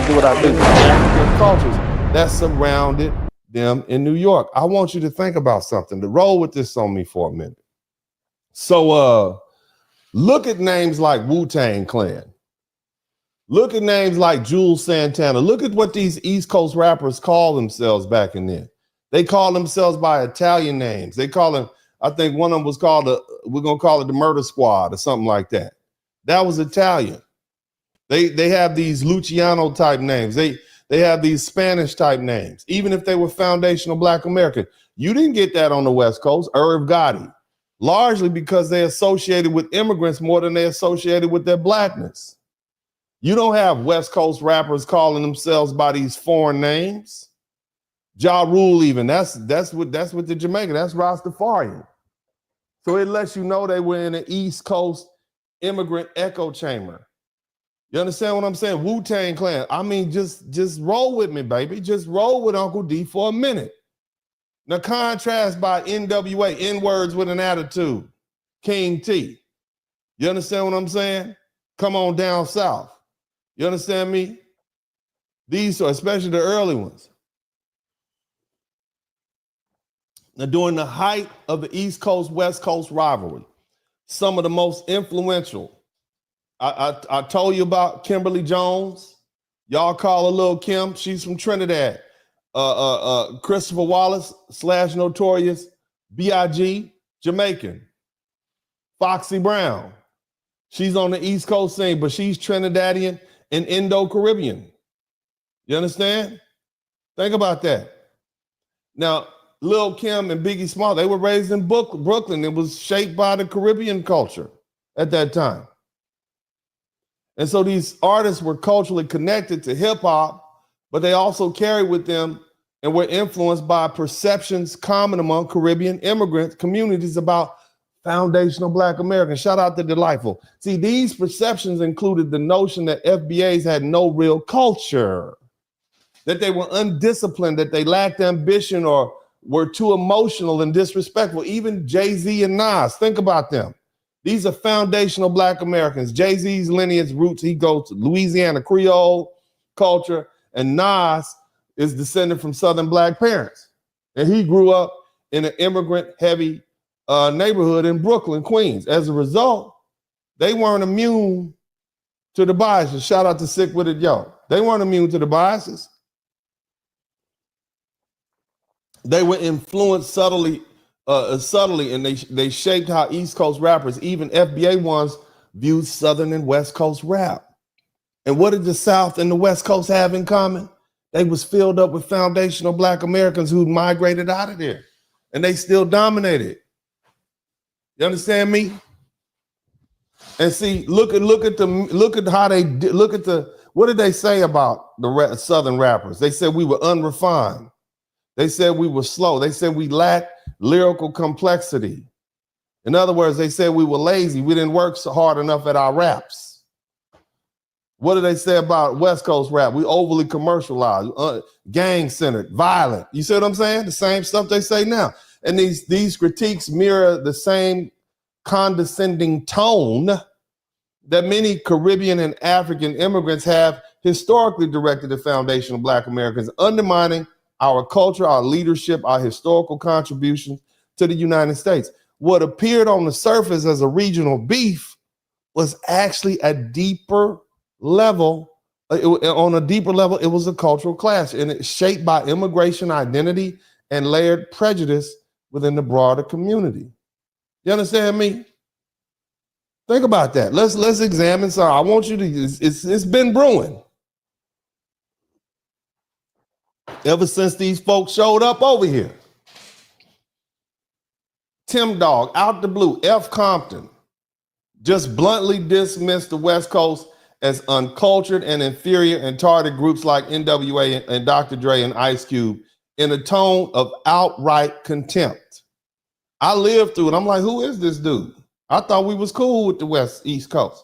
do what I do. African cultures that surrounded them in New York. I want you to think about something, to roll with this on me for a minute. So look at names like Wu-Tang Clan. Look at names like Jules Santana. Look at what these East Coast rappers call themselves back in then. They call themselves by Italian names. They call them, I think one of them was called, we're going to call it the Murder Squad or something like that. That was Italian. They have these Luciano type names. They have these Spanish type names, even if they were foundational Black American. You didn't get that on the West Coast, Irv Gotti, largely because they associated with immigrants more than they associated with their Blackness. You don't have West Coast rappers calling themselves by these foreign names. Ja Rule, even that's what the Jamaican, that's Rastafarian. So it lets you know they were in an East Coast immigrant echo chamber. You understand what I'm saying? Wu-Tang Clan. I mean, just roll with me, baby. Just roll with Uncle D for a minute. Now contrast by NWA, N-words with an attitude, King T. You understand what I'm saying? Come on down south. You understand me? These are especially the early ones. Now, during the height of the East Coast, West Coast rivalry, some of the most influential, I told you about Kimberly Jones. Y'all call her Lil' Kim. She's from Trinidad. Christopher Wallace / Notorious B.I.G. Jamaican. Foxy Brown. She's on the East Coast scene, but she's Trinidadian and Indo-Caribbean. You understand? Think about that. Now, Lil' Kim and Biggie Small, they were raised in Brooklyn. It was shaped by the Caribbean culture at that time. And so these artists were culturally connected to hip hop, but they also carried with them and were influenced by perceptions common among Caribbean immigrant communities about foundational Black Americans. Shout out to Delightful. See, these perceptions included the notion that FBAs had no real culture, that they were undisciplined, that they lacked ambition or were too emotional and disrespectful. Even Jay-Z and Nas, think about them. These are foundational Black Americans. Jay-Z's lineage roots, he goes to Louisiana Creole culture, and Nas is descended from Southern Black parents. And he grew up in an immigrant-heavy neighborhood in Brooklyn, Queens. As a result, they weren't immune to the biases. Shout out to Sick With It Yo. They weren't immune to the biases. They were influenced subtly, and they shaped how East Coast rappers, even FBA ones, viewed Southern and West Coast rap. And what did the South and the West Coast have in common? They was filled up with foundational Black Americans who migrated out of there, and they still dominated. You understand me? And see, look at what did they say about the Southern rappers? They said we were unrefined. They said we were slow. They said we lacked lyrical complexity. In other words, they said we were lazy. We didn't work so hard enough at our raps. What do they say about West Coast rap? We overly commercialized, gang-centered, violent. You see what I'm saying? The same stuff they say now. And these critiques mirror the same condescending tone that many Caribbean and African immigrants have historically directed at foundational Black Americans, undermining our culture, our leadership, our historical contributions to the United States. What appeared on the surface as a regional beef was actually a deeper level. On a deeper level, it was a cultural clash, and it's shaped by immigration identity and layered prejudice within the broader community. You understand me? Think about that. Let's examine some. I want you to, it's been brewing. Ever since these folks showed up over here. Tim Dog, out the blue, F. Compton, just bluntly dismissed the West Coast as uncultured and inferior and targeted groups like NWA and Dr. Dre and Ice Cube in a tone of outright contempt. I lived through it. I'm like, who is this dude? I thought we was cool with the East Coast.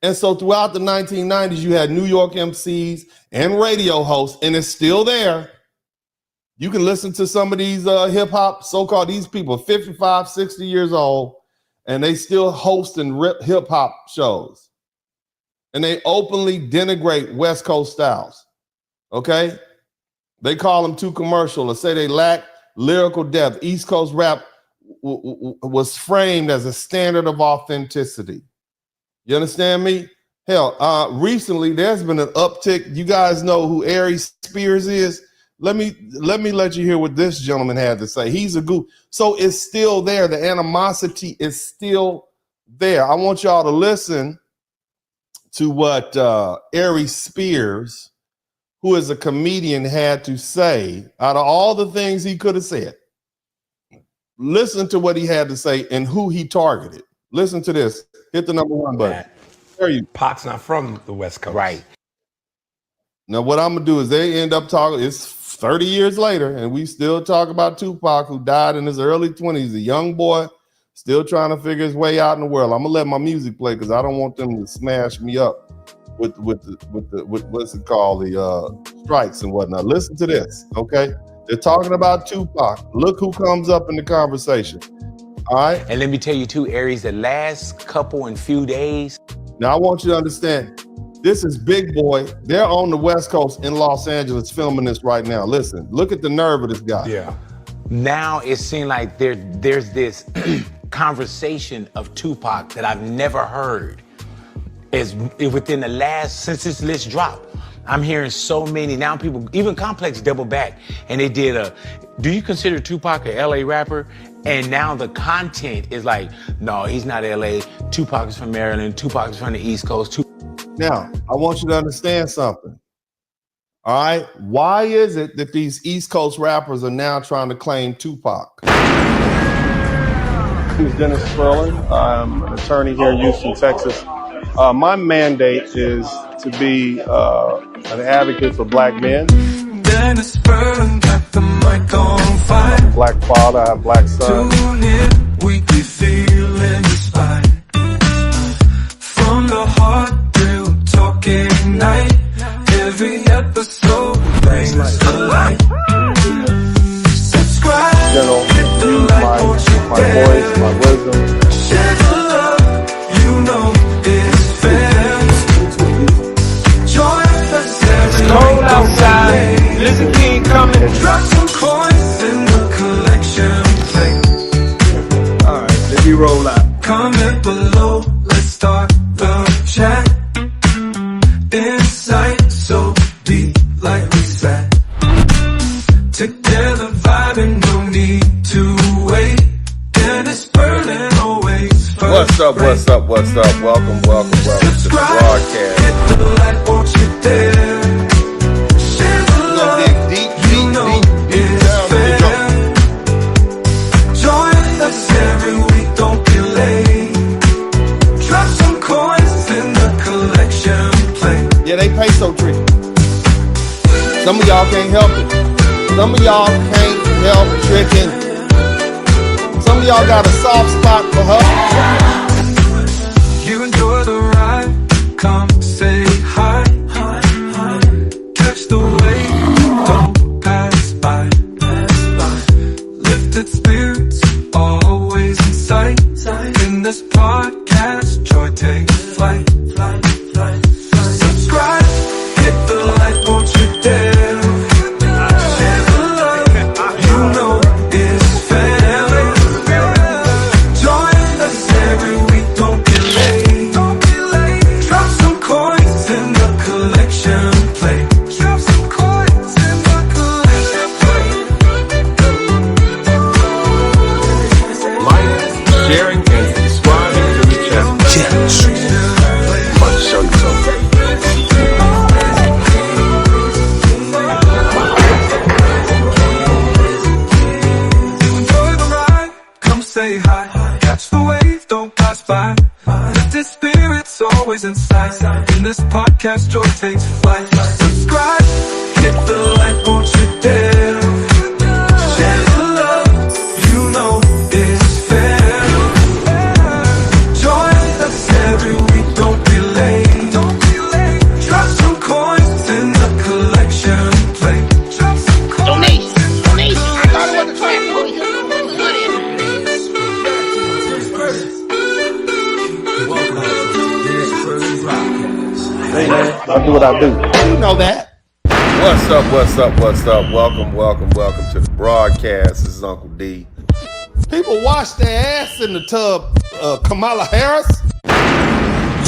And so throughout the 1990s, you had New York MCs and radio hosts, and it's still there. You can listen to some of these hip hop, so-called, these people, 55, 60 years old, and they still hosting hip hop shows. and they openly denigrate West Coast styles. Okay? They call them too commercial or say they lack lyrical depth. East Coast rap was framed as a standard of authenticity. You understand me? Hell, recently there's been an uptick. You guys know who Ari Spears is? Let me let you hear what this gentleman had to say. He's a goof. So it's still there. The animosity is still there. I want y'all to listen to what Ari Spears, who is a comedian, had to say. Out of all the things he could have said, listen to what he had to say and who he targeted. Listen to this. Hit the number 1 button. There you. Pac's not from the West Coast. Right. Now what I'm gonna do is they end up talking. It's 30 years later, and we still talk about Tupac, who died in his early 20s, a young boy, still trying to figure his way out in the world. I'm gonna let my music play because I don't want them to smash me up with what's it called, the strikes and whatnot. Listen to this, okay? They're talking about Tupac. Look who comes up in the conversation. All right. And let me tell you too, Aries, the last couple and few days. Now I want you to understand. This is Big Boy. They're on the West Coast in Los Angeles filming this right now. Listen, look at the nerve of this guy. Yeah. Now it seems like there's this conversation of Tupac that I've never heard within the last, since this list dropped. I'm hearing so many, now people, even Complex double back, and they did do you consider Tupac a LA rapper? And now the content is like, no, he's not LA. Tupac is from Maryland. Tupac is from the East Coast. Now, I want you to understand something. All right? Why is it that these East Coast rappers are now trying to claim Tupac? Who's Dennis Spurling. I'm an attorney here in Houston, Texas. My mandate is to be an advocate for black men. Dennis Spurling got the mic on fire. I'm a black father, I have black sons. Tune in, weekly feeling inspired. From the heart. Night, every episode brings the light. Subscribe, hit the like, my voice, my wisdom. Share the love, you know it's fair. Join us every It's cold outside, listen King coming. Drop some coins in the collection plate. Alright, let me roll out. Comment below, let's start the chat. Insight so deep, like we said. Together vibing, no need to wait. Dennis Spurling always first. What's up? Welcome to the broadcast. Hit the like, won't you dare? Share the love, you know it's fair. Join us every week, don't be late. Drop some coins in the collection. Yeah, they peso trick. Some of y'all can't help it. Some of y'all can't help tricking. Some of y'all got a soft spot for her. You enjoy the ride, come say hi. Catch the wave, don't pass by. Lifted spirits, always in sight. In this podcast, joy takes flight. Subscribe, hit the like, won't you dare? Share the love, you know it's fair. Join us every week, don't be late. Drop some coins in the collection plate. Drop some coins in the collection plate. Like, sharing, and subscribing to the channel. I'm about to show you something. Say hi, catch the wave, don't pass by. Lifted spirits always in sight. In this podcast, joy takes flight. Subscribe, hit the like, won't you dare? Share the love, you know it's fair. Join us every week, don't be late. Drop some coins in the collection plate. Drop some coins. Donation. I thought it was a trap for you. Welcome to the Spurling Broadcast. Hey man, I do what I do. You know that. What's up, what's up, what's up? Welcome, welcome, welcome to the broadcast. This is Uncle D. People wash their ass in the tub, Kamala Harris.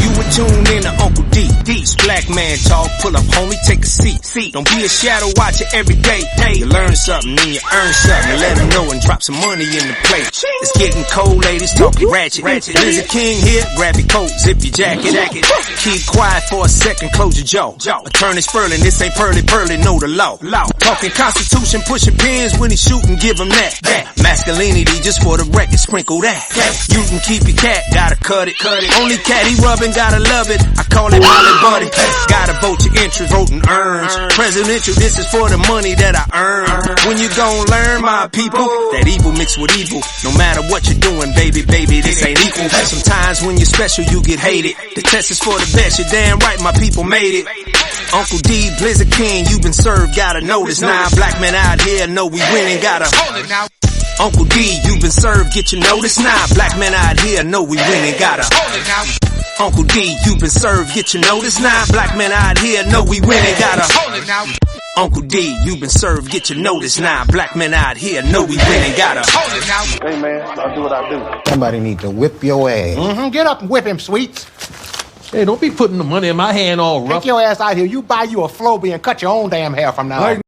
You would tune in to Uncle D. D's black man talk. Pull up, homie, take a seat. Don't be a shadow watcher every day. You learn something, then you earn something. And let them know and drop some money in the plate. It's getting cold, ladies, talking ratchet. There's a king here, grab your coat, zip your jacket. Keep quiet for a second, close your jaw. Attorney Spurling, this ain't pearly, know the law. Talking Constitution, pushing pins when he shooting, give him that. Masculinity, just for the record, sprinkle that. You can keep your cat, gotta cut it. Only cat he rubbing, gotta love it. I call it Molly Buddy. Gotta vote your interest, voting earns. Presidential, this is for the money that I earn. When you gon' learn, my people, that evil mixed with evil. No matter what you're doing, baby, this ain't equal. Sometimes when you're special, you get hated. The test is for the best, you're damn right, my people made it. Uncle D, Blizzard King, you been served, gotta notice. Now black men out here know we winning, gotta hold it now. Uncle D, you been served, get your notice. Now black men out here know we winning, gotta hold it now. Uncle D, you been served, get your notice. Now black men out here know we winning, gotta hold it now. Uncle D, you been served, get your notice. Now black men out here know we winning, gotta hold it now. Hey man, I do what I do. Somebody need to whip your ass. Get up and whip him, Sweets. Hey, don't be putting the money in my hand all rough. Take your ass out here. You buy you a Floby and cut your own damn hair from now on.